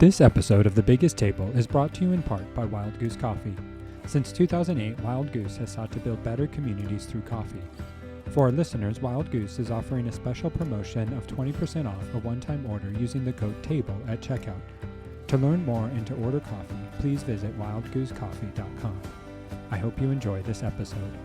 This episode of The Biggest Table is brought to you in part by Wild Goose Coffee. Since 2008, Wild Goose has sought to build better communities through coffee. For our listeners, Wild Goose is offering a special promotion of 20% off a one-time order using the code TABLE at checkout. To learn more and to order coffee, please visit wildgoosecoffee.com. I hope you enjoy this episode.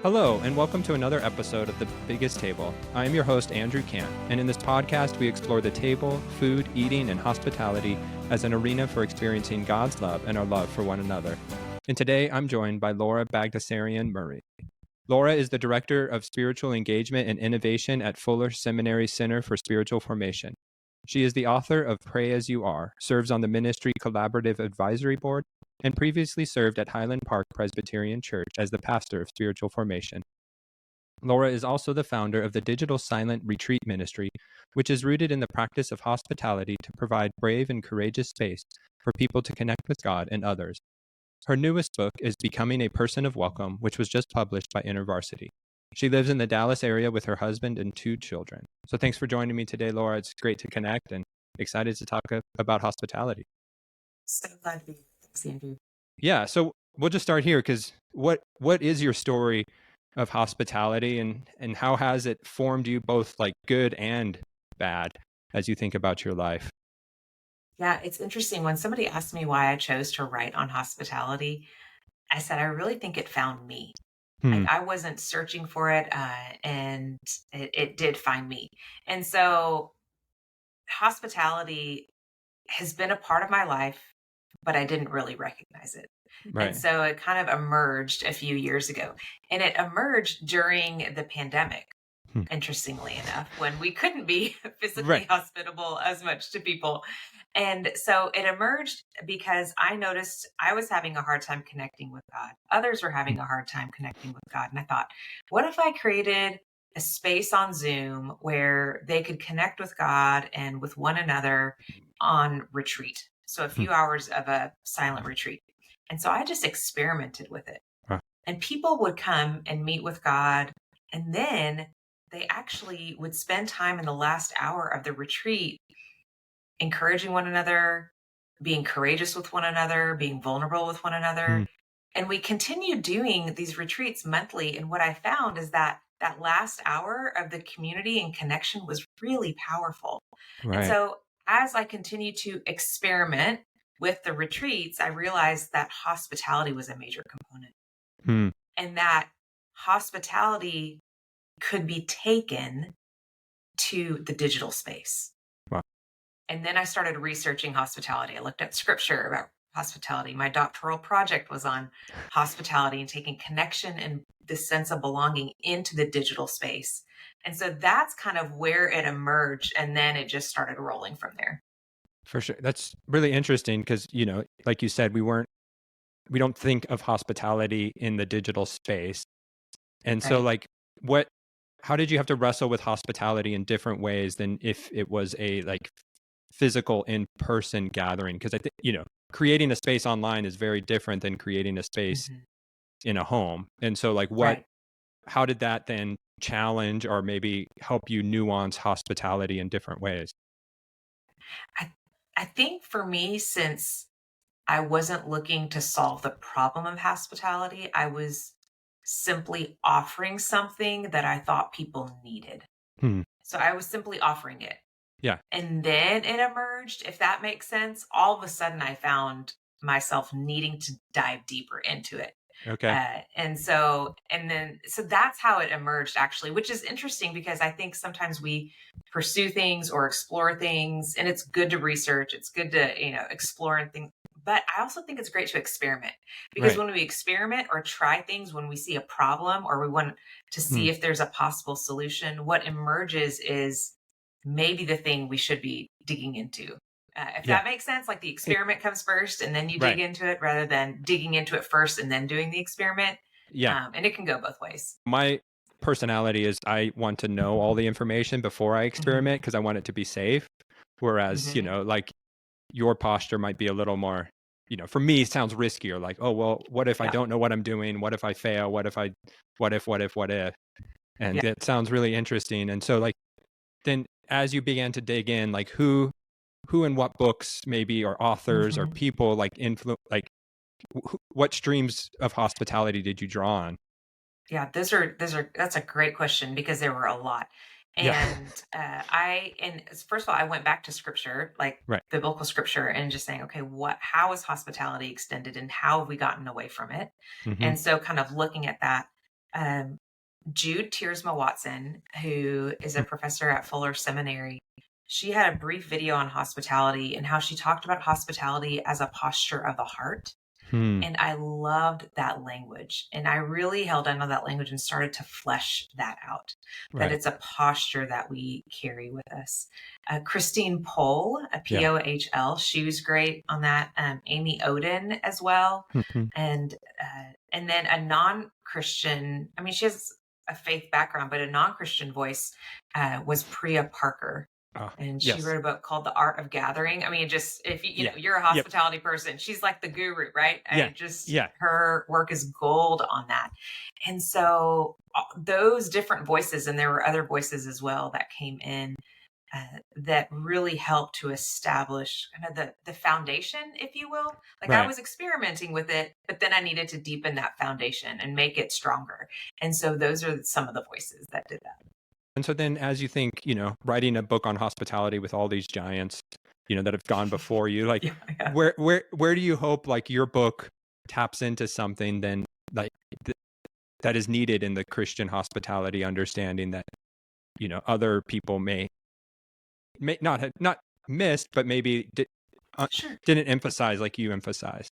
Hello, and welcome to another episode of The Biggest Table. I am your host, Andrew Camp, and in this podcast, we explore the table, food, eating, and hospitality as an arena for experiencing God's love and our love for one another. And today, I'm joined by Laura Baghdassarian Murray. Laura is the Director of Spiritual Engagement and Innovation at Fuller Seminary Center for Spiritual Formation. She is the author of Pray As You Are, serves on the Ministry Collaborative Advisory Board, and previously served at Highland Park Presbyterian Church as the pastor of spiritual formation. Laura is also the founder of the Digital Silent Retreat Ministry, which is rooted in the practice of hospitality to provide brave and courageous space for people to connect with God and others. Her newest book is Becoming a Person of Welcome, which was just published by InterVarsity. She lives in the Dallas area with her husband and 2 children. So thanks for joining me today, Laura. It's great to connect and excited to talk about hospitality. So glad to be here. Thanks, Andrew. Yeah, so we'll just start here because what is your story of hospitality and how has it formed you both like good and bad as you think about your life? Yeah, it's interesting. When somebody asked me why I chose to write on hospitality, I said, I really think it found me. Like I wasn't searching for it, and it did find me. And so hospitality has been a part of my life, but I didn't really recognize it. Right. And so it kind of emerged a few years ago. And it emerged during the pandemic, interestingly enough, when we couldn't be physically hospitable as much to people. And so it emerged because I noticed I was having a hard time connecting with God. Others were having a hard time connecting with God. And I thought, what if I created a space on Zoom where they could connect with God and with one another on retreat? So a few hours of a silent retreat. And so I just experimented with it. And people would come and meet with God. And then they actually would spend time in the last hour of the retreat encouraging one another, being courageous with one another, being vulnerable with one another. And we continued doing these retreats monthly. And what I found is that that last hour of the community and connection was really powerful. And so as I continued to experiment with the retreats, I realized that hospitality was a major component and that hospitality could be taken to the digital space. And then I started researching hospitality. I looked at scripture about hospitality. My doctoral project was on hospitality and taking connection and this sense of belonging into the digital space. And so that's kind of where it emerged. And then it just started rolling from there. For sure. That's really interesting because, you know, like you said, we don't think of hospitality in the digital space. And so like how did you have to wrestle with hospitality in different ways than if it was a like physical in-person gathering? Because I think, you know, creating a space online is very different than creating a space in a home. And so like how did that then challenge or maybe help you nuance hospitality in different ways? I think for me, since I wasn't looking to solve the problem of hospitality, I was simply offering something that I thought people needed. So I was simply offering it. Yeah. And then it emerged, if that makes sense. All of a sudden I found myself needing to dive deeper into it. Okay. So that's how it emerged actually, which is interesting because I think sometimes we pursue things or explore things and it's good to research. It's good to, explore and things. But I also think it's great to experiment because when we experiment or try things, when we see a problem or we want to see if there's a possible solution, what emerges is maybe the thing we should be digging into. If that makes sense, like the experiment comes first and then you dig into it rather than digging into it first and then doing the experiment. Yeah. And it can go both ways. My personality is I want to know all the information before I experiment because I want it to be safe. Whereas, you know, like your posture might be a little more for me, it sounds riskier. Like, oh, well, what if I Yeah. don't know what I'm doing? What if I fail? What if? What if? And Yeah. that sounds really interesting. And so like, then as you began to dig in, like who and what books maybe or authors or Mhm. people like what streams of hospitality did you draw on? Yeah, that's a great question because there were a lot. Yeah. And first of all, I went back to scripture, like Right. biblical scripture, and just saying, okay, how is hospitality extended and how have we gotten away from it? Hmm. And so kind of looking at that, um, Jude Tiersma Watson, who is a professor at Fuller Seminary, she had a brief video on hospitality and how she talked about hospitality as a posture of the heart. Hmm. And I loved that language. And I really held on to that language and started to flesh that out, that Right. it's a posture that we carry with us. Christine Pohl, a Yeah. Pohl, she was great on that. Amy Oden as well. Hmm. And then a non-Christian, I mean, she has a faith background, but a non-Christian voice was Priya Parker, and she Yes. wrote a book called The Art of Gathering. I mean, just if you Yeah. know, you're a Yep. hospitality person, she's like the guru, right? Yeah. Yeah. Her work is gold on that. And so those different voices, and there were other voices as well that came in that really helped to establish kind of the foundation, if you will. Like I Right. was experimenting with it, but then I needed to deepen that foundation and make it stronger. And so those are some of the voices that did that. And so then as you think, writing a book on hospitality with all these giants, that have gone before you, like Yeah, yeah. where do you hope like your book taps into something then like that is needed in the Christian hospitality understanding that, other people may not have not missed, but maybe Sure. didn't emphasize like you emphasized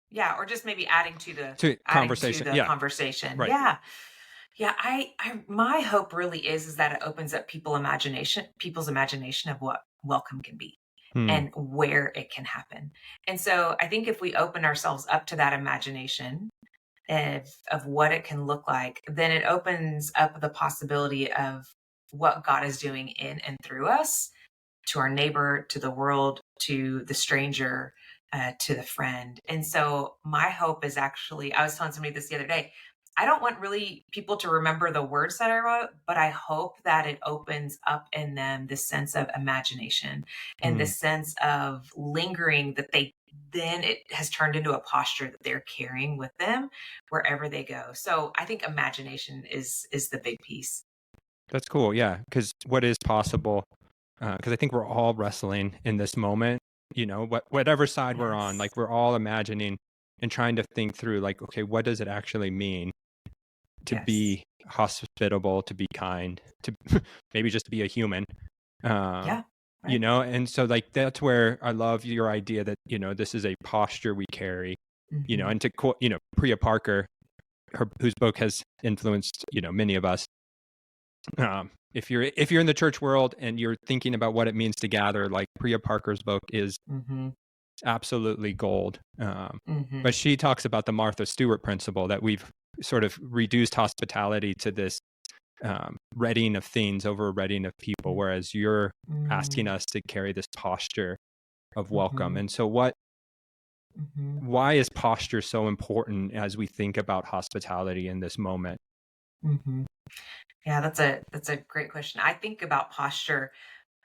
Yeah, or just maybe adding to to conversation. the Yeah. conversation. Right. Yeah. Yeah, I my hope really is that it opens up people's imagination of what welcome can be Hmm. and where it can happen. And so I think if we open ourselves up to that imagination of what it can look like, then it opens up the possibility of what God is doing in and through us to our neighbor, to the world, to the stranger, to the friend. And so my hope is actually, I was telling somebody this the other day, I don't want really people to remember the words that I wrote, but I hope that it opens up in them this sense of imagination and Hmm. this sense of lingering that then it has turned into a posture that they're carrying with them wherever they go. So I think imagination is the big piece. That's cool. Yeah. Because what is possible, because I think we're all wrestling in this moment, whatever side we're on, Yes. like we're all imagining and trying to think through, like, okay, what does it actually mean to Yes. be hospitable, to be kind, to maybe just be a human? Yeah. Right. And so like that's where I love your idea that, this is a posture we carry, Hmm. and to quote, Priya Parker, whose book has influenced, many of us. If you're in the church world and you're thinking about what it means to gather, like Priya Parker's book is Hmm. absolutely gold. Hmm. But she talks about the Martha Stewart principle that we've sort of reduced hospitality to this readying of things over readying of people, whereas you're asking Mm, us to carry this posture of welcome. mhm, And so, mhm, why is posture so important as we think about hospitality in this moment? mhm. Yeah, that's a great question. I think about posture,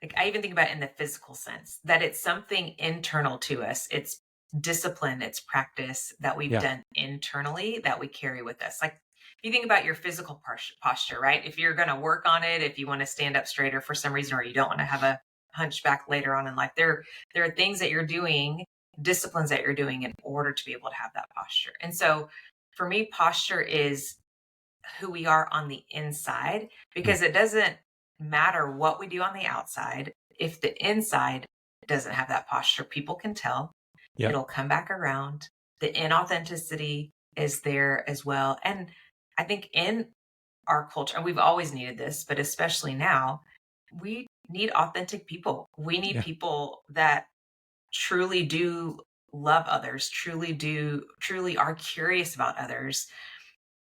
like I even think about it in the physical sense, that it's something internal to us. It's discipline, it's practice that we've Yeah. done internally that we carry with us. Like if you think about your physical posture, right? If you're going to work on it, if you want to stand up straighter for some reason, or you don't want to have a hunchback later on in life, there are things that you're doing, disciplines that you're doing in order to be able to have that posture. And so for me, posture is who we are on the inside Mm. because it doesn't matter what we do on the outside. If the inside doesn't have that posture, people can tell. Yep. It'll come back around. The inauthenticity is there as well. And I think in our culture, and we've always needed this, but especially now, we need authentic people. We need Yeah. people that truly do love others, truly are curious about others,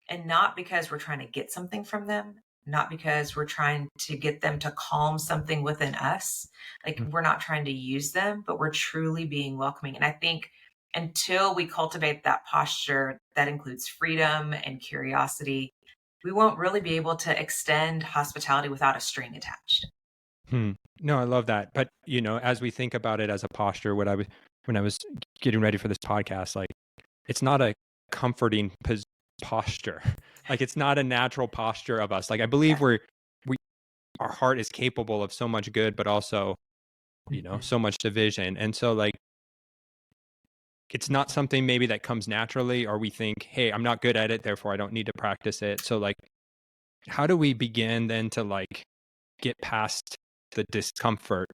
and not because we're trying to get something from them, not because we're trying to get them to calm something within us. Like Mm. we're not trying to use them, but we're truly being welcoming. And I think until we cultivate that posture that includes freedom and curiosity, we won't really be able to extend hospitality without a string attached. No, I love that. But, as we think about it as a posture, when I was getting ready for this podcast, like, it's not a comforting posture. Like, it's not a natural posture of us. Like, I believe Yeah. our heart is capable of so much good, but also, so much division. And so, like, it's not something maybe that comes naturally, or we think, hey, I'm not good at it, therefore I don't need to practice it. So, like, how do we begin then to, like, get past the discomfort,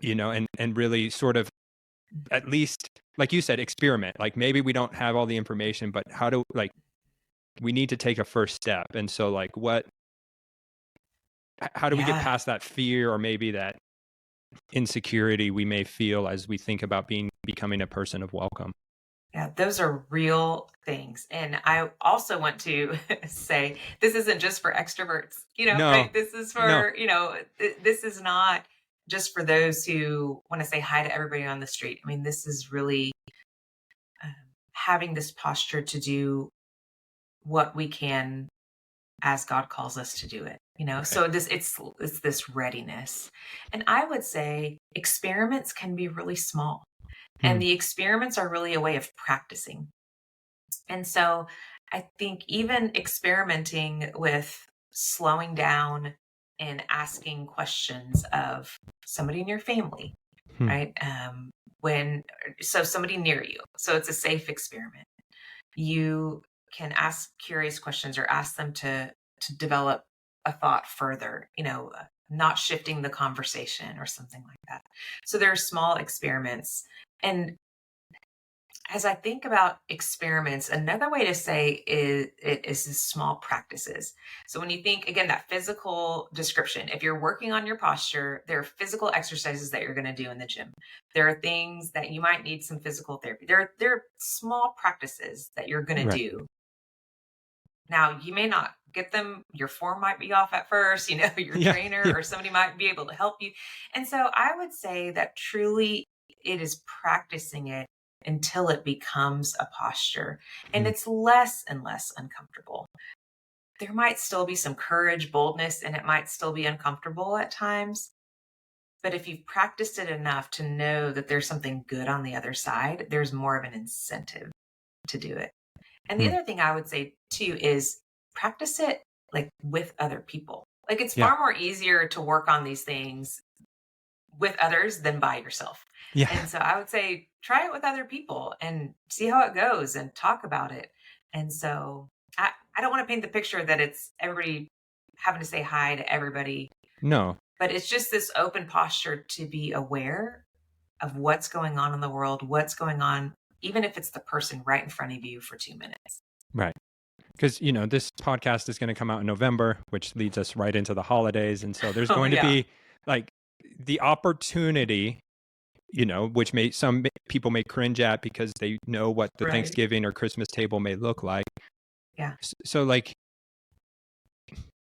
and really sort of, at least, like you said, experiment? Like, maybe we don't have all the information, but we need to take a first step. And so, like, how do we get Yeah. past that fear, or maybe that insecurity we may feel as we think about becoming a person of welcome? Yeah, those are real things. And I also want to say this isn't just for extroverts, No, right? This is no. for, this is not just for those who want to say hi to everybody on the street. I mean, this is really um, having this posture to do what we can as God calls us to do it. Right. So it's this readiness. And I would say experiments can be really small. Hmm. And the experiments are really a way of practicing. And so I think even experimenting with slowing down and asking questions of somebody in your family, Hmm. right? So somebody near you. So it's a safe experiment. You can ask curious questions or ask them to develop a thought further, not shifting the conversation or something like that. So there are small experiments. And as I think about experiments, another way to say is small practices. So when you think again that physical description, if you're working on your posture, there are physical exercises that you're going to do in the gym. There are things that you might need some physical therapy. There are small practices that you're going to Right. do. Now you may not get them. Your form might be off at first. Your Yeah. trainer Yeah. or somebody might be able to help you. And so I would say that truly it is practicing it until it becomes a posture and Hmm. it's less and less uncomfortable. There might still be some courage, boldness, and it might still be uncomfortable at times. But if you've practiced it enough to know that there's something good on the other side, there's more of an incentive to do it. And the Hmm. other thing I would say too is practice it like with other people. Like it's Yeah. far more easier to work on these things with others than by yourself. Yeah. And so I would say try it with other people and see how it goes and talk about it. And so I don't want to paint the picture that it's everybody having to say hi to everybody, No. but it's just this open posture to be aware of what's going on in the world, what's going on, even if it's the person right in front of you for 2 minutes. Right. Because, this podcast is going to come out in November, which leads us right into the holidays. And so there's Oh, going to yeah. be, like, the opportunity, which some people may cringe at because they know what the Right. Thanksgiving or Christmas table may look like. Yeah. So, like,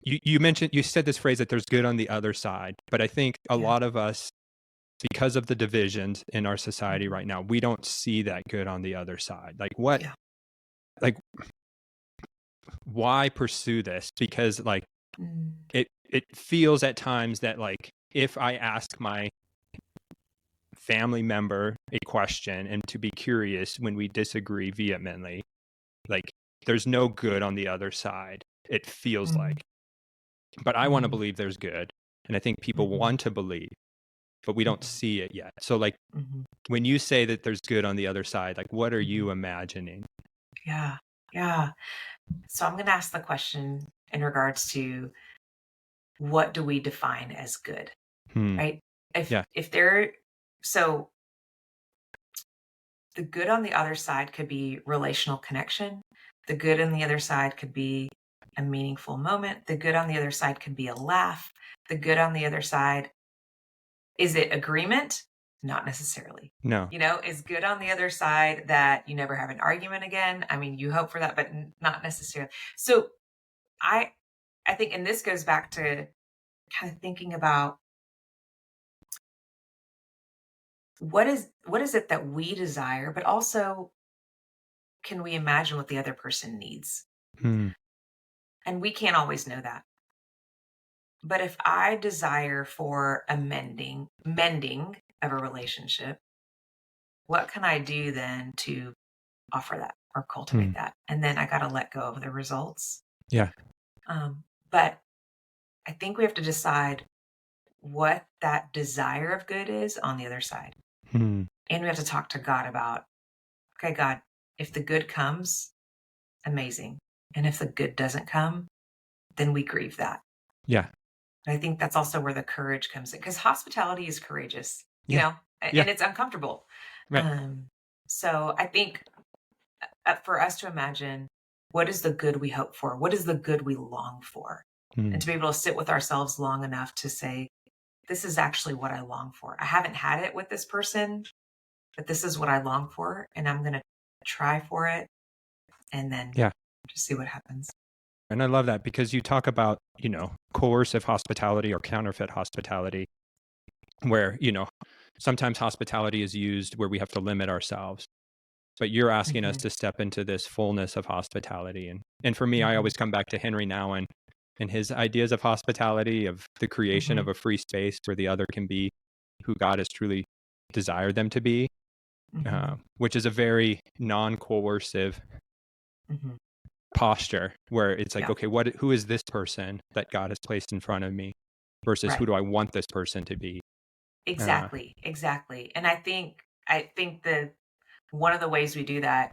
you said this phrase that there's good on the other side, but I think a Yeah. lot of us, because of the divisions in our society Mhm. right now, we don't see that good on the other side. Like, Yeah. like, why pursue this? Because, like, Mm. it feels at times that, like, if I ask my family member a question and to be curious when we disagree vehemently, like, there's no good on the other side, it feels Mm. like. But I want to Mm. believe there's good. And I think people Mhm. want to believe, but we don't Mhm. see it yet. So, like, Mhm. when you say that there's good on the other side, like, what are Mhm. you imagining? Yeah. Yeah. So I'm going to ask the question in regards to what do we define as good, Hmm. right? Yeah. If there, so the good on the other side could be relational connection. The good on the other side could be a meaningful moment. The good on the other side could be a laugh. The good on the other side, is it agreement? Not necessarily. No. Is good on the other side that you never have an argument again? I mean, you hope for that, but not necessarily. So I I think, and this goes back to kind of thinking about what is it that we desire, but also can we imagine what the other person needs? Hmm. And we can't always know that. But if I desire for a mending of a relationship, what can I do then to offer that or Hmm. cultivate that? And then I got to let go of the results. Yeah. But I think we have to decide what that desire of good is on the other side. Hmm. And we have to talk to God about, okay, God, if the good comes, amazing. And if the good doesn't come, then we grieve that. Yeah. And I think that's also where the courage comes in, because hospitality is courageous, Yeah. Yeah. and it's uncomfortable. Right. So I think for us to imagine, what is the good we hope for? What is the good we long for? Hmm. And to be able to sit with ourselves long enough to say, this is actually what I long for. I haven't had it with this person, but this is what I long for. And I'm going to try for it and then Yeah. just see what happens. And I love that because you talk about, coercive hospitality or counterfeit hospitality, where, sometimes hospitality is used where we have to limit ourselves. But you're asking us Mm-hmm. to step into this fullness of hospitality. And for me, I Mm-hmm. always come back to Henry Nouwen and his ideas of hospitality, of the creation of Mm-hmm. a free space where the other can be who God has truly desired them to be, Mm-hmm. which is a very non-coercive Mm-hmm. posture where it's like, Yeah. okay, who is this person that God has placed in front of me versus who Right. do I want this person to be? Exactly. Exactly. And I think that one of the ways we do that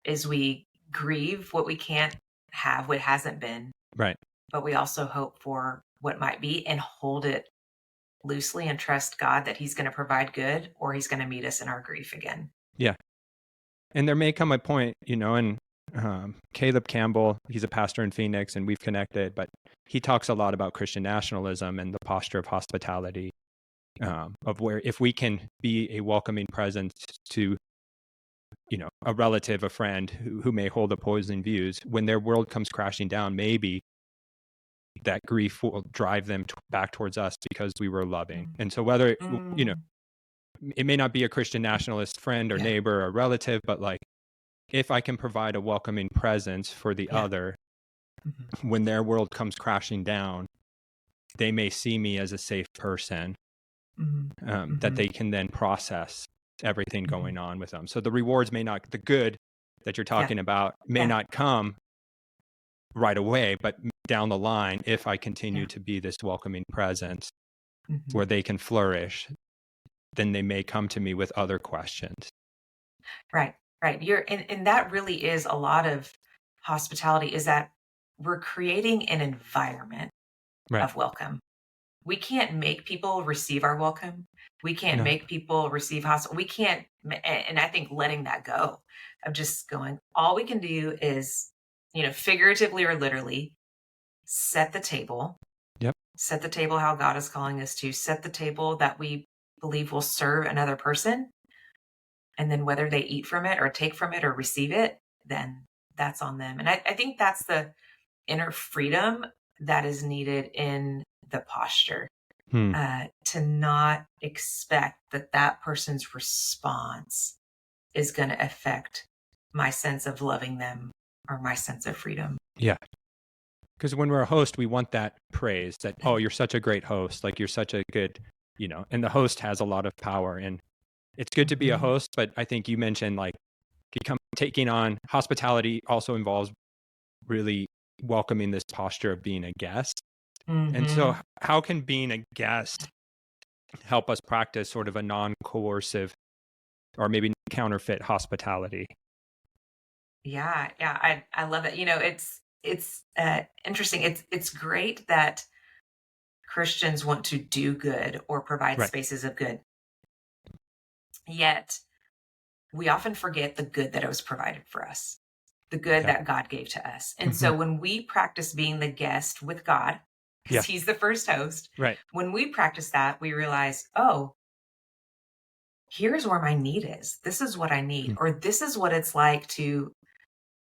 is we grieve what we can't have, what hasn't been, Right. but we also hope for what might be and hold it loosely and trust God that He's going to provide good, or He's going to meet us in our grief again. Yeah. And there may come a point, and Caleb Campbell, he's a pastor in Phoenix and we've connected, but he talks a lot about Christian nationalism and the posture of hospitality, of where if we can be a welcoming presence to, a relative, a friend who may hold opposing views, when their world comes crashing down, maybe that grief will drive them back towards us because we were loving. Mm. And so whether, Mm. it may not be a Christian nationalist friend or Yeah. neighbor or relative, but like, if I can provide a welcoming presence for the Yeah. other, Mm-hmm. when their world comes crashing down, they may see me as a safe person, Mm-hmm. that Mm-hmm. they can then process everything Mm-hmm. going on with them. So the rewards the good that you're Yeah. talking about may Yeah. not come right away, but down the line, if I continue Yeah. to be this welcoming presence Mm-hmm. where they can flourish, then they may come to me with other questions. Right. Right. And that really is a lot of hospitality, is that we're creating an environment Right. of welcome. We can't make people receive our welcome. We can't No. make people receive hospital. We can't, and I think letting that go of just going, all we can do is, figuratively or literally set the table, Yep. set the table how God is calling us to, set the table that we believe will serve another person. And then whether they eat from it or take from it or receive it, then that's on them. And I think that's the inner freedom that is needed in the posture, Hmm. to not expect that that person's response is going to affect my sense of loving them or my sense of freedom. Yeah. Because when we're a host, we want that praise that, oh, you're such a great host. Like you're such a good, and the host has a lot of power. And it's good to be a Mhm. host, but I think you mentioned like taking on hospitality also involves really welcoming this posture of being a guest. And so Mhm. how can being a guest help us practice sort of a non-coercive or maybe counterfeit hospitality? Yeah, yeah, I love it. It's interesting. It's great that Christians want to do good or provide Right. spaces of good. Yet we often forget the good that it was provided for us, the good Yeah. that God gave to us. And Mhm. so when we practice being the guest with God, Yeah. because He's the first host, Right. when we practice that, we realize, oh, here's where my need is. This is what I need, Mm. or this is what it's like to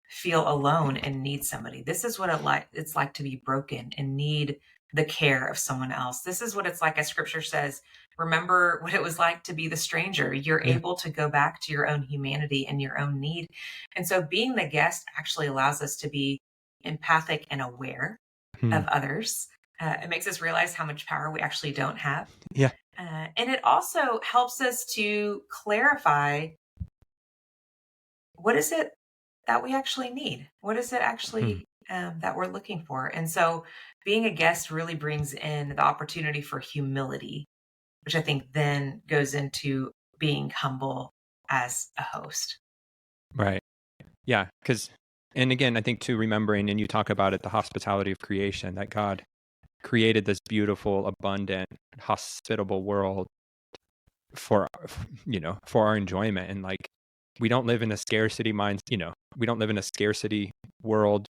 feel alone and need somebody. This is what it's like to be broken and need the care of someone else. This is what it's like, as scripture says, remember what it was like to be the stranger. You're Yeah. able to go back to your own humanity and your own need. And so being the guest actually allows us to be empathic and aware Hmm. of others. It makes us realize how much power we actually don't have. Yeah. And it also helps us to clarify, what is it that we actually need? What is it Hmm. actually that we're looking for? And so being a guest really brings in the opportunity for humility, which I think then goes into being humble as a host. Right. Yeah. And again, I think too, remembering, and you talk about it, the hospitality of creation, that God created this beautiful, abundant, hospitable world for, for our enjoyment. And like, we don't live in a scarcity we don't live in a scarcity world,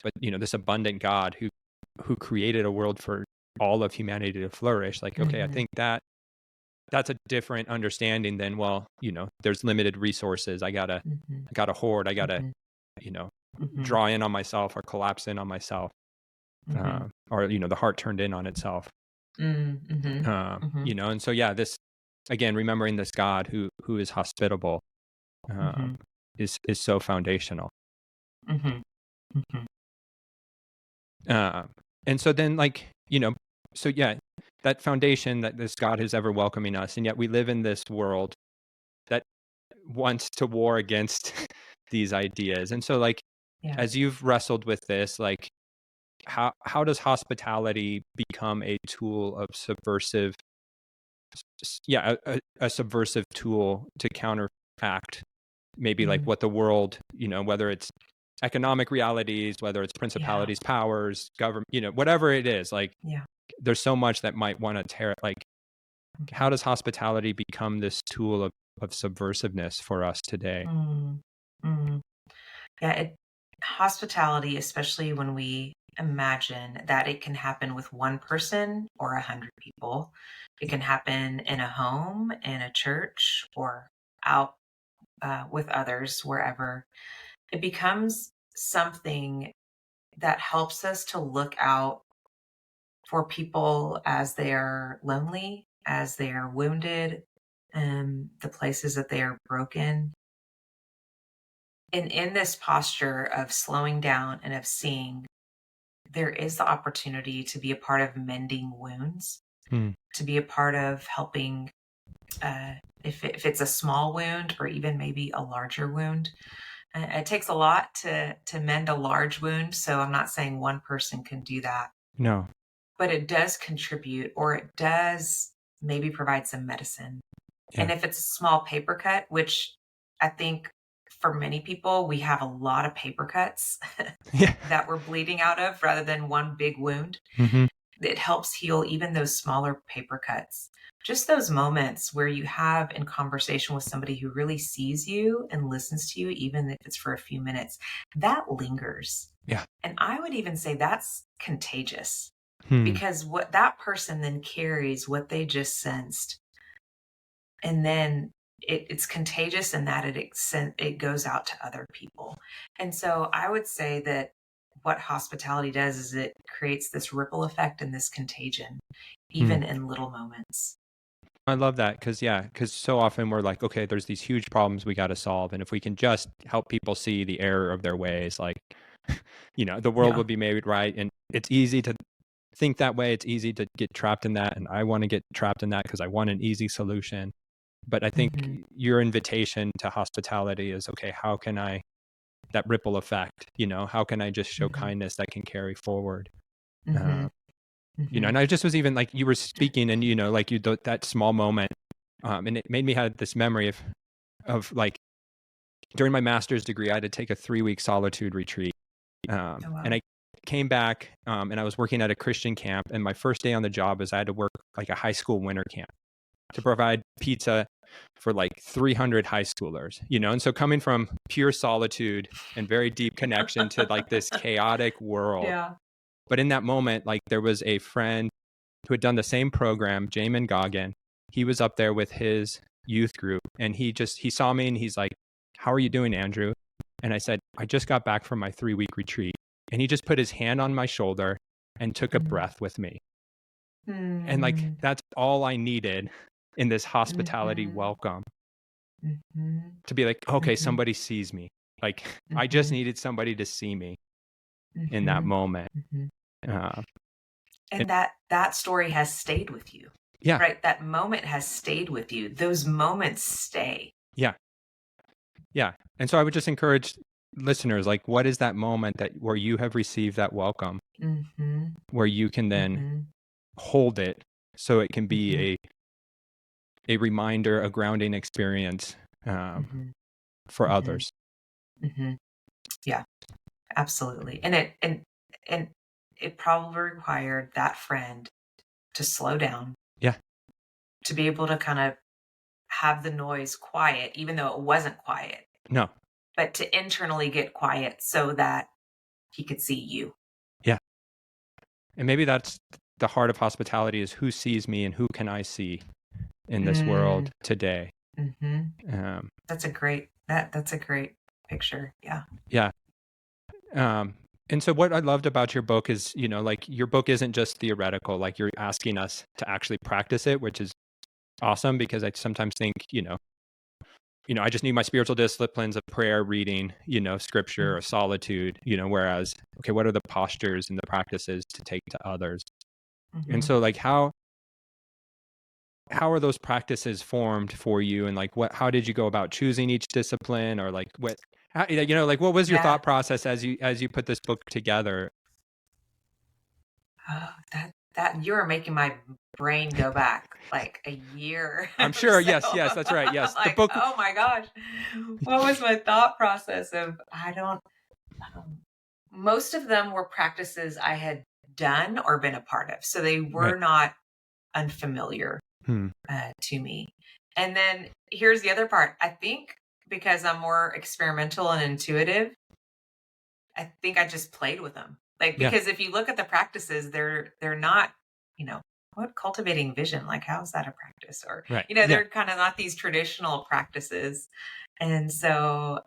but this abundant God who created a world for all of humanity to flourish. Like, okay, I Mm-hmm. think that's a different understanding than, well, there's limited resources. Mm-hmm. I gotta hoard. I gotta, Mm-hmm. you know, Mm-hmm. draw in on myself or collapse in on myself, Mm-hmm. or the heart turned in on itself. Mm-hmm. Mm-hmm. And so yeah, this again, remembering this God who is hospitable, Mm-hmm. is so foundational. Mm-hmm. Mm-hmm. Uh, and so then, like, so yeah, that foundation that this God is ever welcoming us, and yet we live in this world that wants to war against these ideas. And so, like, Yeah. as you've wrestled with this, like, how does hospitality become a tool of subversive, a subversive tool to counteract maybe like Mm. what the world, whether it's economic realities, whether it's Yeah. principalities, powers, government, whatever it is, like, Yeah. there's so much that might want to tear it. Like, how Mhm. does hospitality become this tool of subversiveness for us today? Mm. Mm. Yeah, hospitality, especially when we imagine that it can happen with one person or 100 people. It can happen in a home, in a church, or out with others, wherever. It becomes something that helps us to look out for people as they are lonely, as they are wounded, the places that they are broken. And in this posture of slowing down and of seeing, there is the opportunity to be a part of mending wounds, Hmm. to be a part of helping, uh, if it's a small wound or even maybe a larger wound. It takes a lot to mend a large wound. So I'm not saying one person can do that, No. but it does contribute, or it does maybe provide some medicine. Yeah. And if it's a small paper cut, which I think for many people, we have a lot of paper cuts Yeah. that we're bleeding out of rather than one big wound, Hmm. it helps heal even those smaller paper cuts. Just those moments where you have in conversation with somebody who really sees you and listens to you, even if it's for a few minutes, that lingers. Yeah. And I would even say that's contagious, Hmm. because what that person then carries, what they just sensed, and then it's contagious in that it goes out to other people. And so I would say that what hospitality does is it creates this ripple effect and this contagion, Hmm. even in little moments. I love that because so often we're like, okay, there's these huge problems we got to solve, and if we can just help people see the error of their ways, like, the world Yeah. would be made right. And it's easy to think that way. It's easy to get trapped in that, and I want to get trapped in that because I want an easy solution. But I think Hmm. your invitation to hospitality is, okay, how can I, that ripple effect, how can I just show Hmm. kindness that can carry forward? Hmm. Uh, Hmm. and I just was even like, you were speaking, and, like that small moment. And it made me have this memory of like, during my master's degree, I had to take a 3-week solitude retreat. Oh, And wow. I came back, and I was working at a Christian camp. And my first day on the job is I had to work like a high school winter camp to provide pizza for like 300 high schoolers, And so coming from pure solitude and very deep connection to like this chaotic world. Yeah. But in that moment, like, there was a friend who had done the same program, Jamin Goggin. He was up there with his youth group, and he saw me and he's like, "How are you doing, Andrew?" And I said, "I just got back from my 3-week retreat." And he just put his hand on my shoulder and took a Mm. breath with me. And like, Hmm. that's all I needed in this hospitality Mhm. welcome, Mhm. to be like, okay, Mhm. somebody sees me. Like, I just Mhm. needed somebody to see me in that Mhm. moment. Mhm. Uh, and And that story has stayed with you, yeah, right? That moment has stayed with you. Those moments stay. yeah, yeah. And so I would just encourage listeners, like, what is that moment that where you have received that welcome, Mhm. where you can then Mhm. hold it so it can be Mhm. a reminder, a grounding experience Mhm. for Mhm. others. Mhm. Yeah, absolutely. And it probably required that friend to slow down, Yeah. to be able to kind of have the noise quiet, even though it wasn't quiet, No. but to internally get quiet so that he could see you. Yeah. And maybe that's the heart of hospitality, is who sees me and who can I see in this world Mm. today. Mhm. Um, That's a great picture. Yeah. yeah. Um, and so what I loved about your book is, like, your book isn't just theoretical, like you're asking us to actually practice it, which is awesome, because I sometimes think, I just need my spiritual disciplines of prayer, reading, scripture, or Mm. solitude, whereas, okay, what are the postures and the practices to take to others? And Mhm. so, like, how are those practices formed for you, and like, how did you go about choosing each discipline, or like like, what was your Yeah. thought process as you put this book together? Oh, that you are making my brain go back like a year I'm or sure. so. Yes, yes, that's right. Yes, the Like, book. oh my gosh, what was my thought process of I don't um, most of them were practices I had done or been a part of. So they Right. were not unfamiliar Hmm. to me. And then here's the other part. I think because I'm more experimental and intuitive, I think I just played with them. Like, Yeah. because if you look at the practices, they're not, what cultivating vision, like how is that a practice? Or, Right. Yeah. they're kind of not these traditional practices. And so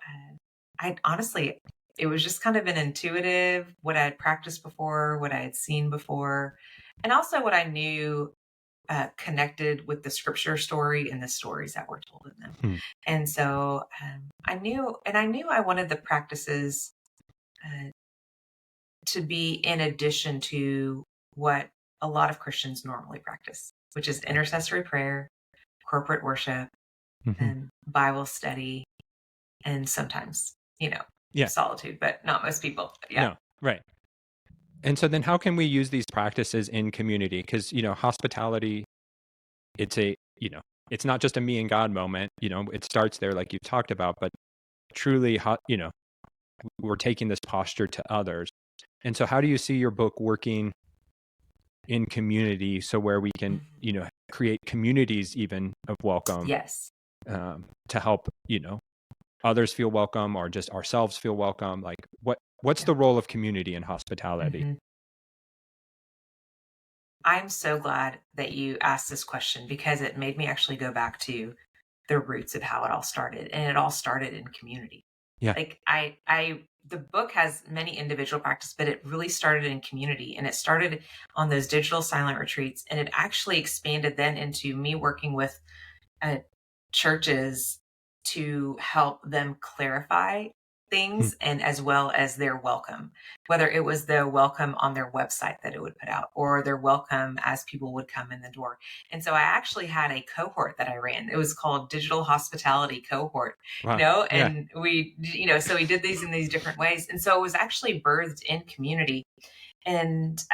I honestly, it was just kind of an intuitive, what I had practiced before, what I had seen before, and also what I knew connected with the scripture story and the stories that were told in them. Hmm. And so I knew I wanted the practices uh, to be in addition to what a lot of Christians normally practice, which is intercessory prayer, corporate worship, Hmm. and Bible study, and sometimes, Yeah. solitude, but not most people. Yeah. No. Right. And so then, how can we use these practices in community? Because hospitality, it's it's not just a me and God moment. It starts there, like you've talked about, but truly, we're taking this posture to others. And so, how do you see your book working in community, so where we can, Mhm. create communities even of welcome, Yes. to help, others feel welcome, or just ourselves feel welcome? Like, what's Yeah. the role of community in hospitality? Mhm. I'm so glad that you asked this question because it made me actually go back to the roots of how it all started. And it all started in community. Yeah. Like the book has many individual practices, but it really started in community, and it started on those digital silent retreats. And it actually expanded then into me working with uh, churches to help them clarify Hmm. things and as well as their welcome, whether it was the welcome on their website that it would put out or their welcome as people would come in the door. And so I actually had a cohort that I ran. It was called Digital Hospitality Cohort, Wow. Yeah. and so we did these in these different ways. And so it was actually birthed in community. And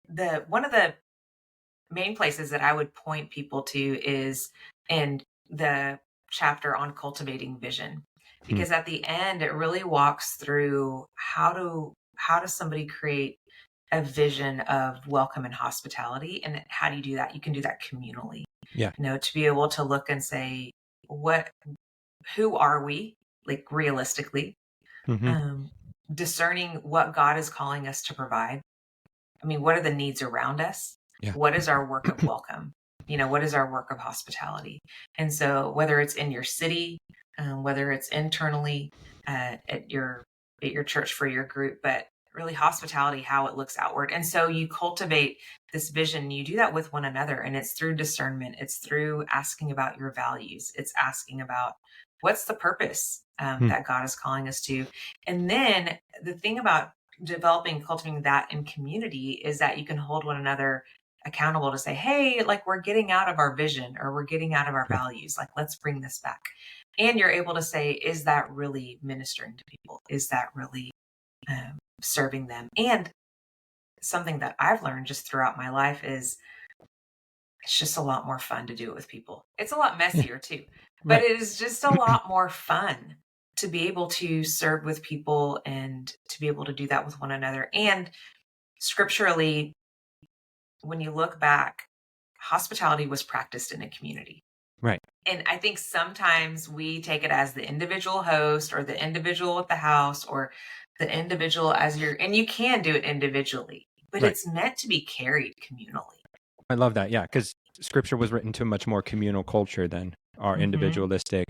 the one of the main places that I would point people to is in the chapter on cultivating vision, Hmm. because at the end it really walks through how does somebody create a vision of welcome and hospitality, and how do you do that? You can do that communally, Yeah. to be able to look and say, what who are we, like, realistically, Hmm. um discerning what God is calling us to provide. I mean, what are the needs around us? Yeah. What is our work of welcome? What is our work of hospitality? And so, whether it's in your city, whether it's internally at your church for your group, but really hospitality, how it looks outward. And so you cultivate this vision, you do that with one another, and it's through discernment. It's through asking about your values. It's asking about what's the purpose that God is calling us to. And then the thing about developing, cultivating that in community is that you can hold one another accountable to say, hey, like we're getting out of our vision or we're getting out of our values. Like, let's bring this back. And you're able to say, is that really ministering to people? Is that really serving them? And something that I've learned just throughout my life is it's just a lot more fun to do it with people. It's a lot messier too, but it is just a lot more fun to be able to serve with people and to be able to do that with one another. And scripturally, when you look back, hospitality was practiced in a community. Right. And I think sometimes we take it as the individual host or the individual at the house or the individual as and you can do it individually, but it's meant to be carried communally. I love that. Yeah. Because scripture was written to a much more communal culture than our individualistic.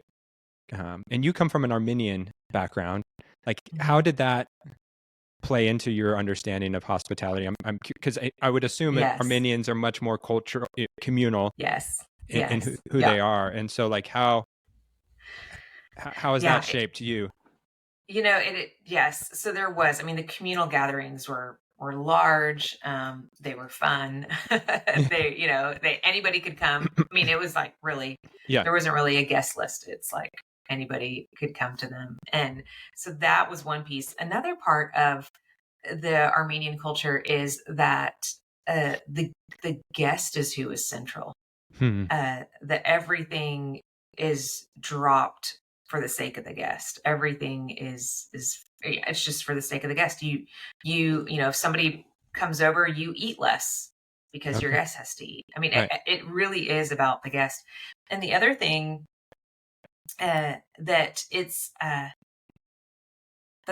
And you come from an Armenian background. Like, how did that play into your understanding of hospitality? I'm because I would assume that Armenians are much more cultural, communal. In who they are. And so like how has that shaped you? You know, yes. So there was, I mean, the communal gatherings were large. They were fun. Anybody could come. I mean, it was like really, there wasn't really a guest list. It's like anybody could come to them. And so that was one piece. Another part of the Armenian culture is that the guest is who is central. That everything is dropped for the sake of the guest. Everything is it's just for the sake of the guest. You if somebody comes over, you eat less because your guest has to eat. I mean, it really is about the guest. And the other thing that it's that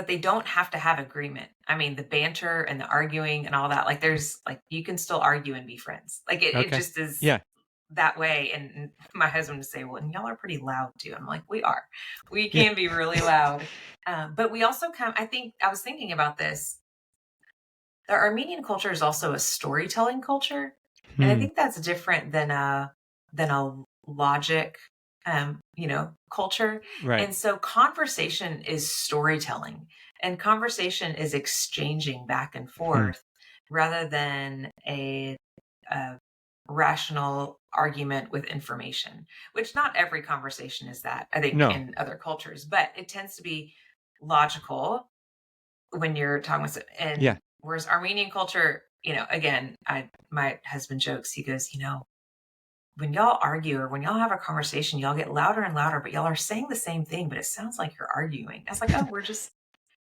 they don't have to have agreement. I mean, the banter and the arguing and all that, like there's like you can still argue and be friends. Like it just is that way. And my husband would say, well, and y'all are pretty loud too. I'm like, we can be really loud. But we also I think I was thinking about this. The Armenian culture is also a storytelling culture. And I think that's different than a logic, culture. Right. And so conversation is storytelling and conversation is exchanging back and forth rather than a rational argument with information, which not every conversation is that, I think, in other cultures, but it tends to be logical when you're talking with it. And whereas Armenian culture, again, my husband jokes, he goes, when y'all argue or when y'all have a conversation, y'all get louder and louder, but y'all are saying the same thing, but it sounds like you're arguing. I was like, oh, we're just,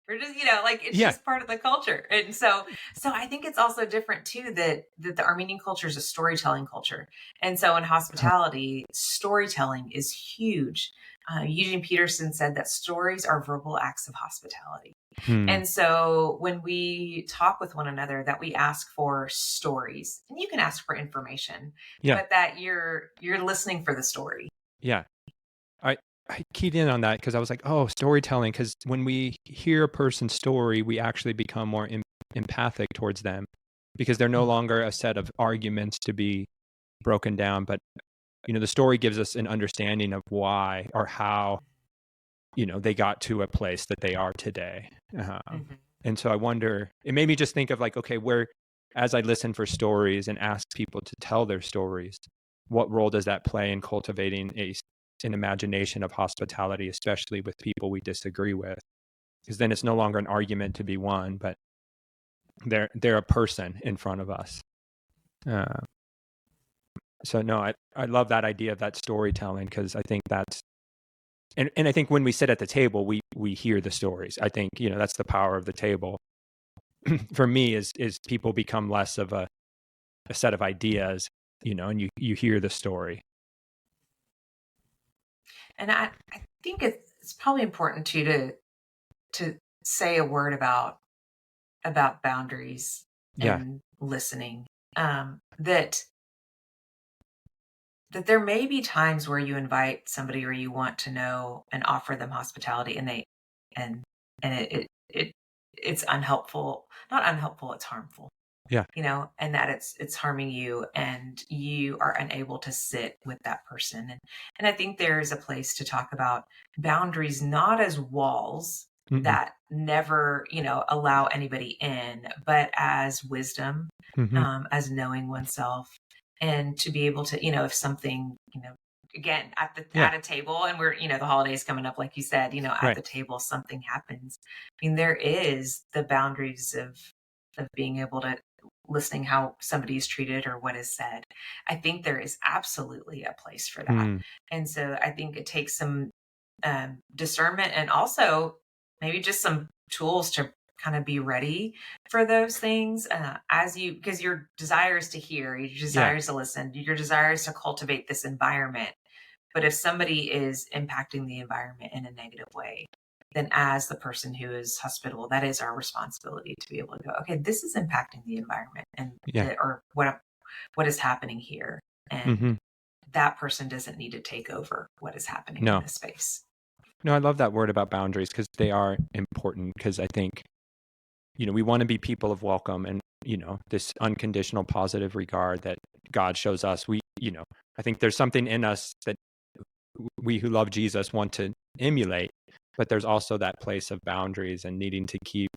like it's just part of the culture. And so I think it's also different too, that the Armenian culture is a storytelling culture. And so in hospitality, storytelling is huge. Eugene Peterson said that stories are verbal acts of hospitality. And so when we talk with one another, that we ask for stories, and you can ask for information, but that you're listening for the story. Yeah. I keyed in on that because I was like, oh, storytelling. Because when we hear a person's story, we actually become more empathic towards them because they're no longer a set of arguments to be broken down. But, the story gives us an understanding of why or how, they got to a place that they are today. And so I wonder, it made me just think of like, okay, as I listen for stories and ask people to tell their stories, what role does that play in cultivating an imagination of hospitality, especially with people we disagree with? Because then it's no longer an argument to be won, but they're a person in front of us. So no, I love that idea of that storytelling, because I think that's, and I think when we sit at the table, we hear the stories. I think, that's the power of the table. For me is people become less of a set of ideas, and you hear the story. And I think it's probably important too to say a word about boundaries and listening. That there may be times where you invite somebody or you want to know and offer them hospitality, and it's unhelpful, not unhelpful, it's harmful. Yeah. And that it's harming you, and you are unable to sit with that person. And I think there is a place to talk about boundaries, not as walls Mm-mm. that never, allow anybody in, but as wisdom, as knowing oneself, and to be able to, if something, again, at a table, and we're, the holidays coming up, like you said, at Right. the table, something happens. I mean, there is the boundaries of being able to listening how somebody is treated or what is said. I think there is absolutely a place for that. And so I think it takes some discernment, and also maybe just some tools to kind of be ready for those things, because your desire is to hear, your desire is to listen, your desire is to cultivate this environment. But if somebody is impacting the environment in a negative way, then as the person who is hospitable, that is our responsibility to be able to go, okay, this is impacting the environment, and or what is happening here. And that person doesn't need to take over what is happening in this space. No, I love that word about boundaries, because they are important, because I think, we want to be people of welcome, and, this unconditional positive regard that God shows us. I think there's something in us that we who love Jesus want to emulate, but there's also that place of boundaries and needing to keep,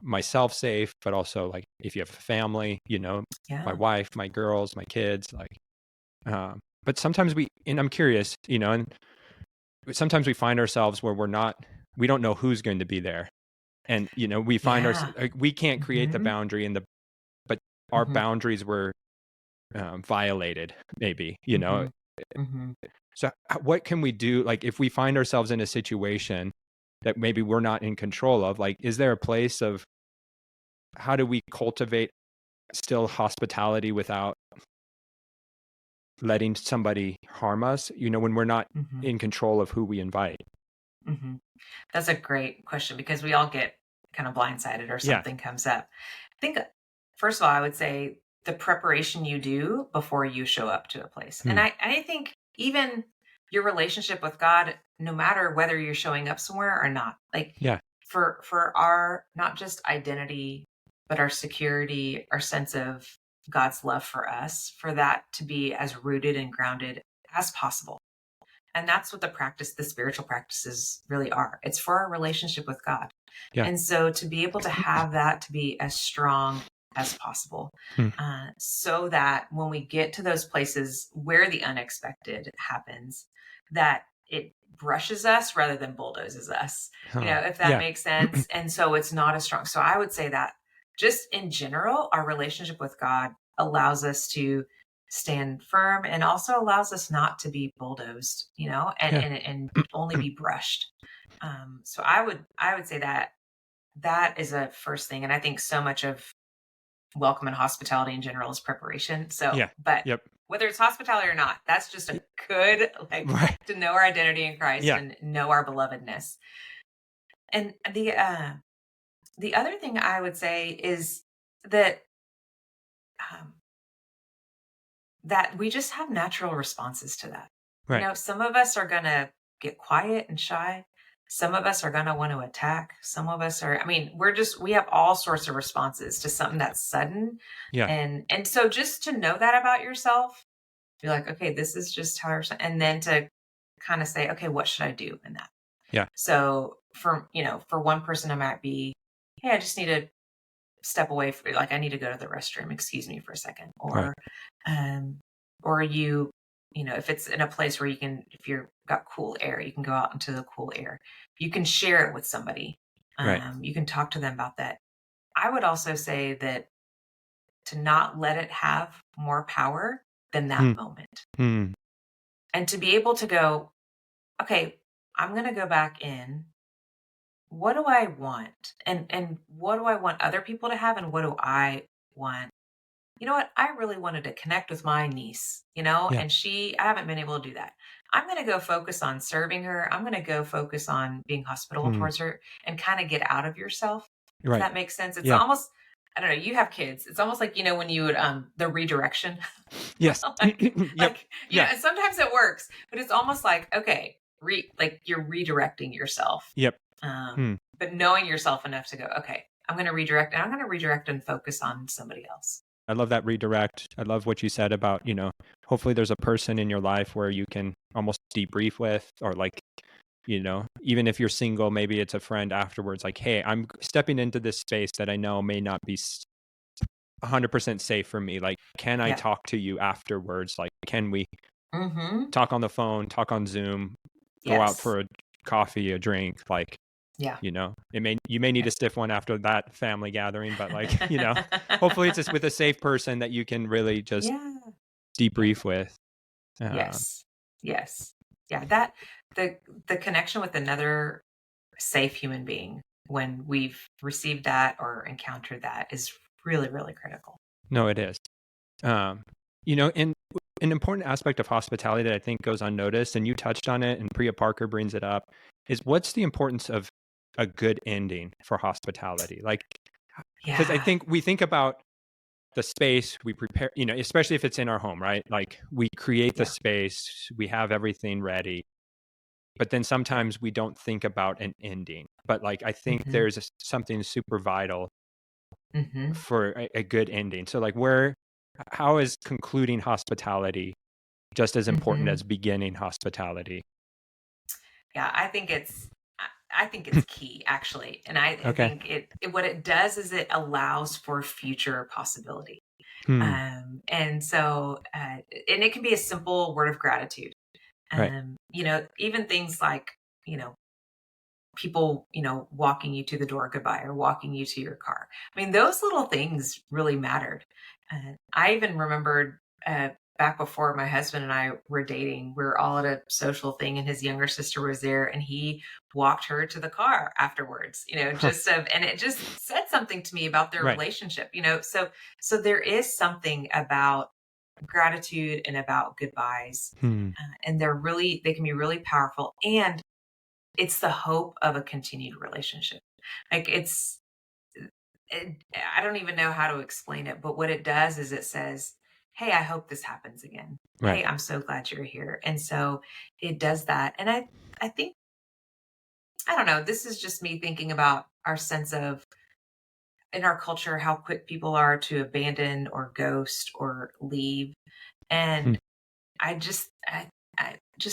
myself safe, but also, like, if you have a family, my wife, my girls, my kids, but sometimes and I'm curious, and sometimes we find ourselves where we don't know who's going to be there. And, we find ourselves, we can't create the boundary, but our boundaries were violated, maybe, So what can we do? Like, if we find ourselves in a situation that maybe we're not in control of, like, is there a place of how do we cultivate still hospitality without letting somebody harm us, when we're not in control of who we invite? That's a great question, because we all get kind of blindsided or something comes up. I think, first of all, I would say the preparation you do before you show up to a place. And I think even your relationship with God, no matter whether you're showing up somewhere or not, like for our, not just identity, but our security, our sense of God's love for us, for that to be as rooted and grounded as possible. And that's what the spiritual practices really are. It's for our relationship with God. And so to be able to have that to be as strong as possible, so that when we get to those places where the unexpected happens, that it brushes us rather than bulldozes us, if that makes sense. And so it's not as strong. So I would say that just in general, our relationship with God allows us to stand firm, and also allows us not to be bulldozed, and only be brushed. So I would say that is a first thing. And I think so much of welcome and hospitality in general is preparation. So, but whether it's hospitality or not, that's just a good, to know our identity in Christ and know our belovedness. And the other thing I would say is that, that we just have natural responses to that. Some of us are going to get quiet and shy. Some of us are going to want to attack. Some of us we have all sorts of responses to something that's sudden. And so just to know that about yourself, be like, okay, this is just how and then to kind of say, okay, what should I do in that? So for one person, it might be, hey, I just need to step away I need to go to the restroom, excuse me for a second. Or if it's in a place where if you've got cool air, you can go out into the cool air. You can share it with somebody. You can talk to them about that. I would also say that to not let it have more power than that moment. And to be able to go, okay, I'm going to go back in. What do I want? And what do I want other people to have? And what do I want? You know what? I really wanted to connect with my niece, and I haven't been able to do that. I'm going to go focus on serving her. I'm going to go focus on being hospitable towards her, and kind of get out of yourself. If that makes sense. It's almost, I don't know, you have kids. It's almost like, when you would, the redirection. Yes. And sometimes it works, but it's almost like, okay, you're redirecting yourself. But knowing yourself enough to go, okay, I'm going to redirect, and I'm going to redirect and focus on somebody else. I love that redirect. I love what you said about, hopefully there's a person in your life where you can almost debrief with, or like, even if you're single, maybe it's a friend afterwards, like, hey, I'm stepping into this space that I know may not be 100% safe for me. Like, can I talk to you afterwards? Like, can we talk on the phone, talk on Zoom, go out for a coffee, a drink? Like, you may need a stiff one after that family gathering, but like, hopefully it's just with a safe person that you can really just debrief with. Yes. Yeah. That the connection with another safe human being when we've received that or encountered that is really, really critical. No, it is. And an important aspect of hospitality that I think goes unnoticed, and you touched on it, and Priya Parker brings it up, is what's the importance of a good ending for hospitality? Like, because I think we think about the space we prepare, especially if it's in our home, right? Like, we create the space, we have everything ready, but then sometimes we don't think about an ending. But like, I think there's something super vital for a good ending. So like, how is concluding hospitality just as important as beginning hospitality? Yeah, I think it's key, actually. And I think what it does is it allows for future possibility. And so, and it can be a simple word of gratitude. Even things like, people, walking you to the door goodbye or walking you to your car. I mean, those little things really mattered. I even remembered, back before my husband and I were dating, we were all at a social thing and his younger sister was there and he walked her to the car afterwards, and it just said something to me about their relationship, so there is something about gratitude and about goodbyes. And they can be really powerful. And it's the hope of a continued relationship. Like I don't even know how to explain it, but what it does is it says, hey, I hope this happens again. Hey, I'm so glad you're here. And so it does that. And I think, I don't know, this is just me thinking about our sense of, in our culture, how quick people are to abandon or ghost or leave. And I just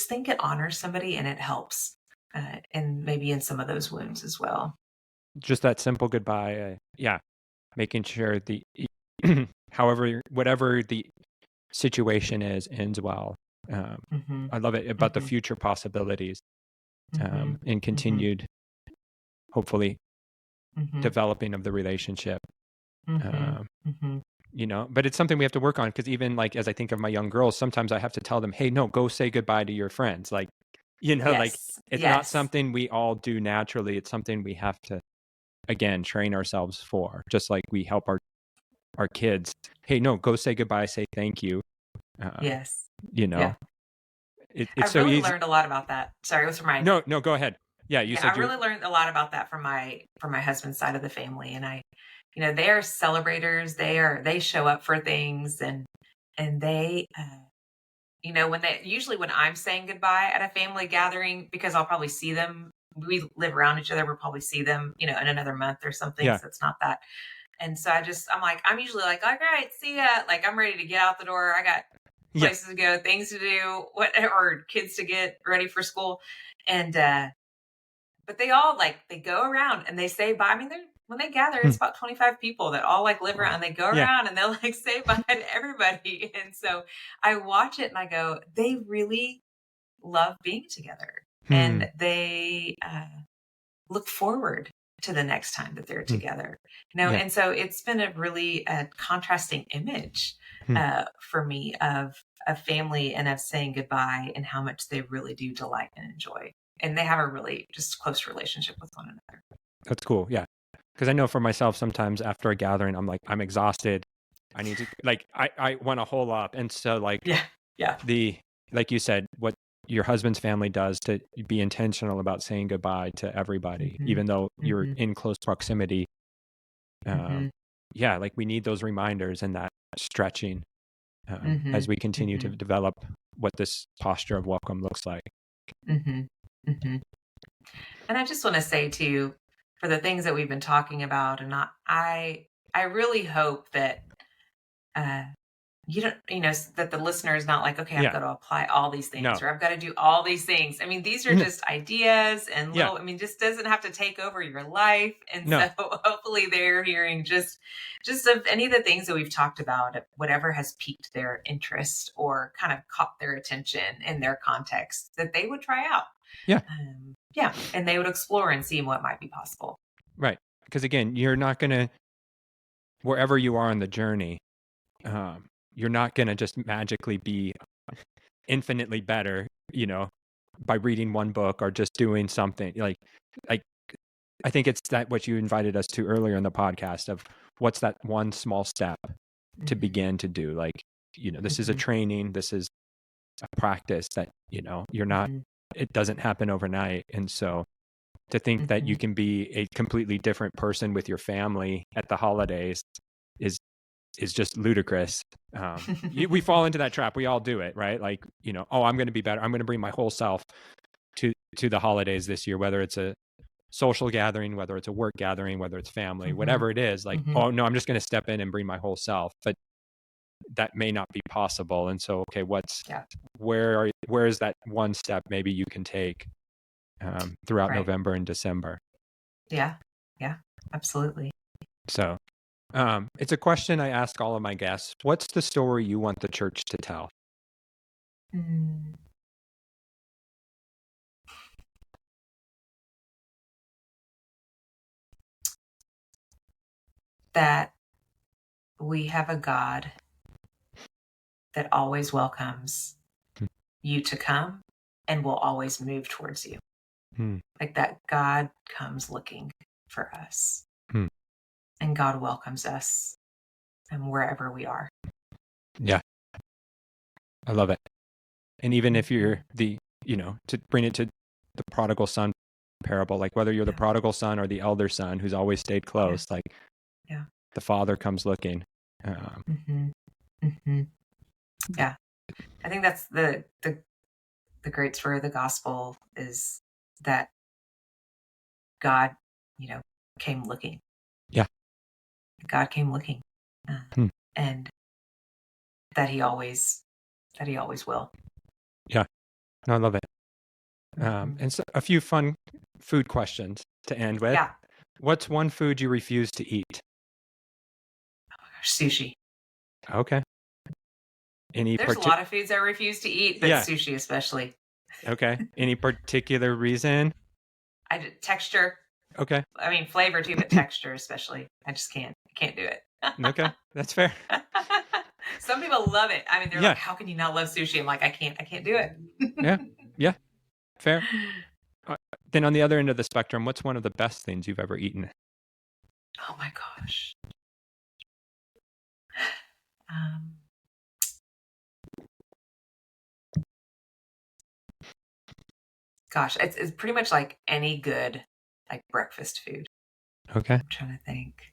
think it honors somebody and it helps. And maybe in some of those wounds as well. Just that simple goodbye. Making sure whatever the situation is, ends well. I love it about the future possibilities, and continued, hopefully, developing of the relationship. But it's something we have to work on, because even like, as I think of my young girls, sometimes I have to tell them, hey, no, go say goodbye to your friends. Like, like, it's not something we all do naturally. It's something we have to, again, train ourselves for, just like we help our kids. Hey, no, go say goodbye, say thank you. Yes. It's I so really easy. learned a lot about that. Sorry, it was from my No, go ahead. Yeah, I really learned a lot about that from my husband's side of the family. And they are celebrators. They show up for things, and they when I'm saying goodbye at a family gathering, because I'll probably see them, we live around each other, we'll probably see them, in another month or something. So it's not that. And so I'm usually like, all right, see ya. Like, I'm ready to get out the door. I got places to go, things to do, or kids to get ready for school. And, but they all they go around and they say bye. I mean, when they gather, it's about 25 people that all live around, and they go around and they'll say bye to everybody. And so I watch it and I go, they really love being together, and they look forward to the next time that they're together. And so it's been a really contrasting image for me of a family and of saying goodbye, and how much they really do delight and enjoy. And they have a really just close relationship with one another. That's cool. Yeah. Because I know for myself, sometimes after a gathering, I'm like, I'm exhausted. I need to, I want to hole up. And so like you said, what your husband's family does to be intentional about saying goodbye to everybody, even though you're in close proximity. Like, we need those reminders and that stretching as we continue to develop what this posture of welcome looks like. And I just want to say too, for the things that we've been talking about. And I really hope that you don't, that the listener is not like, okay, I've Yeah. got to apply all these things, No. or I've got to do all these things. I mean, these are just ideas and Yeah. just doesn't have to take over your life. And No. so hopefully they're hearing just of any of the things that we've talked about, whatever has piqued their interest or kind of caught their attention in their context, that they would try out. Yeah. Yeah. And they would explore and see what might be possible. Right. Because again, you're not going to, wherever you are on the journey, you're not going to just magically be infinitely better, by reading one book or just doing something like I think it's that what you invited us to earlier in the podcast of what's that one small step to begin to do. Like, this is a training, this is a practice that, you're not, it doesn't happen overnight. And so to think that you can be a completely different person with your family at the holidays is just ludicrous. We fall into that trap. We all do it, right? Like, oh, I'm going to be better. I'm going to bring my whole self to the holidays this year, whether it's a social gathering, whether it's a work gathering, where it's family, whatever it is. Like, oh no, I'm just going to step in and bring my whole self. But that may not be possible. And so, okay, where is that one step maybe you can take throughout November and December? Yeah, absolutely. So it's a question I ask all of my guests. What's the story you want the church to tell? That we have a God that always welcomes you to come and will always move towards you. Like that God comes looking for us. And God welcomes us and wherever we are. Yeah. I love it. And even if you're to bring it to the prodigal son parable, like whether you're the prodigal son or the elder son who's always stayed close, like the father comes looking. Yeah. I think that's the great story of the gospel is that God, came looking. Yeah. God came looking. And that he always will. Yeah. No, I love it. And so a few fun food questions to end with. Yeah. What's one food you refuse to eat? Oh my gosh, sushi. Okay. There's a lot of foods I refuse to eat, but sushi especially. Okay. Any particular reason? Texture. Okay. I mean, flavor too, but texture especially. I just can't do it. Okay. That's fair. Some people love it. I mean, they're like, how can you not love sushi? I'm like, I can't do it. Yeah. Fair. Then on the other end of the spectrum, what's one of the best things you've ever eaten? Oh my gosh. Gosh, it's pretty much like any good like breakfast food. Okay. I'm trying to think.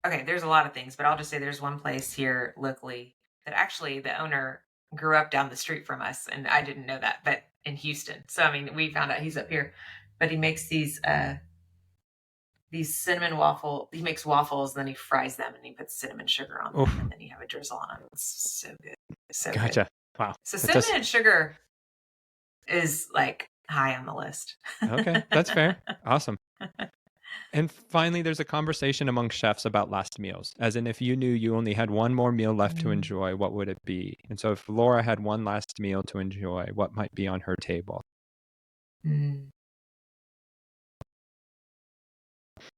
Okay, there's a lot of things, but I'll just say there's one place here locally that actually the owner grew up down the street from us, and I didn't know that, but in Houston. So I mean, we found out he's up here, but he makes these cinnamon waffle. He makes waffles, then he fries them, and he puts cinnamon sugar on them, and then you have a drizzle on them. It's so good. So gotcha. Good. Wow. So cinnamon and sugar is like high on the list. Okay, that's fair. Awesome. And finally, there's a conversation among chefs about last meals, as in if you knew you only had one more meal left to enjoy, what would it be? And so if Laura had one last meal to enjoy, what might be on her table?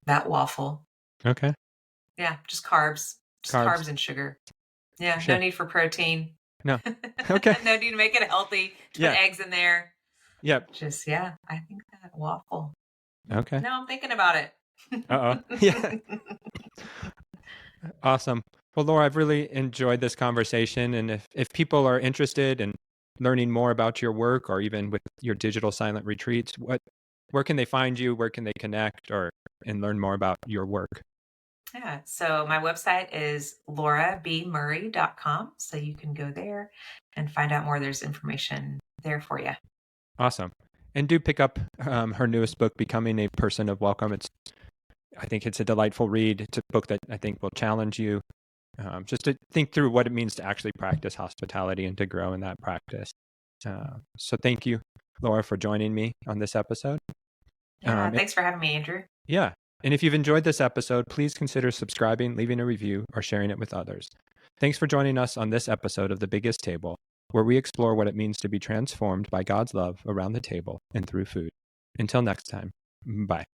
That waffle. Okay. Yeah, just carbs. Just carbs and sugar. Yeah, no need for protein. No. Okay. No need to make it healthy. Put eggs in there. Yep. Just, I think that waffle. Okay. Now I'm thinking about it. Yeah. Awesome. Well, Laura, I've really enjoyed this conversation. And if people are interested in learning more about your work or even with your digital silent retreats, where can they find you? Where can they connect and learn more about your work? Yeah. So my website is laurabmurray.com. So you can go there and find out more. There's information there for you. Awesome. And do pick up her newest book, Becoming a Person of Welcome. I think it's a delightful read. It's a book that I think will challenge you just to think through what it means to actually practice hospitality and to grow in that practice. So thank you, Laura, for joining me on this episode. Yeah, thanks for having me, Andrew. Yeah. And if you've enjoyed this episode, please consider subscribing, leaving a review, or sharing it with others. Thanks for joining us on this episode of The Biggest Table, where we explore what it means to be transformed by God's love around the table and through food. Until next time, bye.